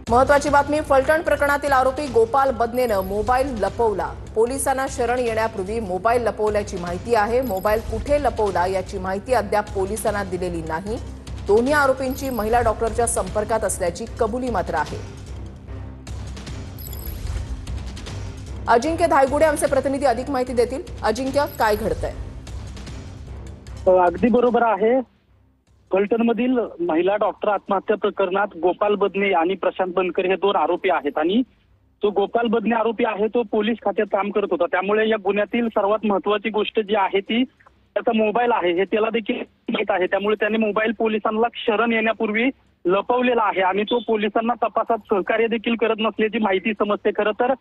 महत्वाची बातमी, फलटण प्रकरणातील आरोपी गोपाल बदनेनं मोबाईल लपवला। पोलिसांना शरण येण्यापूर्वी मोबाईल लपवल्याची माहिती आहे। मोबाईल कुठे लपवला याची माहिती अद्याप पोलिसांना दिलेली नाही। दोन्ही आरोपींची महिला डॉक्टरच्या संपर्कात असल्याची कबुली मात्र आहे। अजिंक्य धायगुडे आमचे प्रतिनिधी अधिक माहिती देतील। अजिंक्य, काय घडतंय? अगदी बरोबर आहे। फलटणमधील महिला डॉक्टर आत्महत्या प्रकरणात गोपाल बदने आणि प्रशांत बनकर हे दोन आरोपी आहेत आणि तो गोपाल बदने आरोपी आहे तो पोलीस खात्यात काम करत होता। त्यामुळे या गुन्ह्यातील सर्वात महत्त्वाची गोष्ट जी आहे ती त्याचा मोबाईल आहे हे त्याला देखील माहित आहे। त्यामुळे त्याने मोबाईल पोलिसांना शरण येण्यापूर्वी लपवलेला आहे आणि तो पोलिसांना तपासात सहकार्य देखील करत नसल्याची माहिती समजते। खरं तर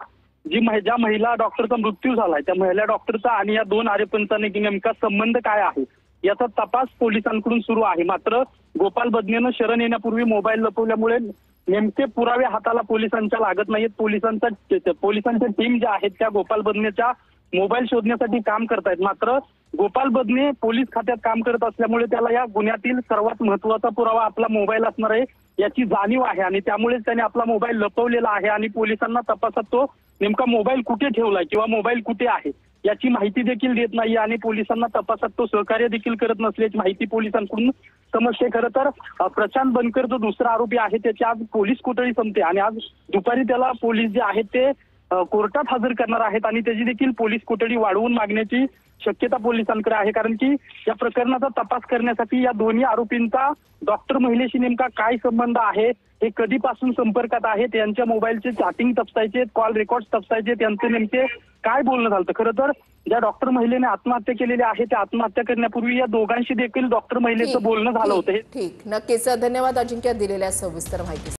ज्या महिला डॉक्टरचा मृत्यू झालाय त्या महिला डॉक्टरचा आणि या दोन आरोपींचा नेमका संबंध काय आहे याचा तपास पोलिसांकडून सुरू आहे। मात्र गोपाल बदनेनं शरण येण्यापूर्वी मोबाईल लपवल्यामुळे नेमके पुरावे हाताला पोलिसांच्या लागत नाहीत। पोलिसांच्या टीम ज्या आहेत त्या गोपाल बदनेच्या मोबाईल शोधण्यासाठी काम करतायत। मात्र गोपाल बदने पोलीस खात्यात काम करत असल्यामुळे त्याला या गुन्ह्यातील सर्वात महत्त्वाचा पुरावा आपला मोबाईल असणार आहे याची जाणीव आहे आणि त्यामुळेच त्याने आपला मोबाईल लपवलेला आहे आणि पोलिसांना तपासात तो नेमका मोबाईल कुठे ठेवलाय किंवा मोबाईल कुठे आहे याची माहिती देखील देत नाही आणि पोलिसांना तपासात तो सहकार्य देखील करत नसल्याची माहिती पोलिसांकडून समजते। खरं तर प्रशांत बनकर जो दुसरा आरोपी आहे त्याची आज पोलीस कोठडी संपते आणि आज दुपारी त्याला पोलीस जे आहेत ते कोर्टात हजर करणार आहेत आणि त्याची देखील पोलीस कोठडी वाढवून मागण्याची शक्यता पोलिसांकडे आहे। कारण की या प्रकरणाचा तपास करण्यासाठी या दोन्ही आरोपींचा डॉक्टर महिलेशी नेमका काय संबंध आहे, हे कधीपासून संपर्कात आहेत, यांच्या मोबाईलचे चॅटिंग तपासायचे, कॉल रेकॉर्ड तपासायचे, त्यांचे नेमके काय बोलणं झालं। खरं तर ज्या डॉक्टर महिलेने आत्महत्या केलेली आहे त्या आत्महत्या करण्यापूर्वी या दोघांशी देखील डॉक्टर महिलेचं बोलणं झालं होतं। ठीक, नक्कीच। धन्यवाद अजिंक्य दिलेल्या सविस्तर माहिती।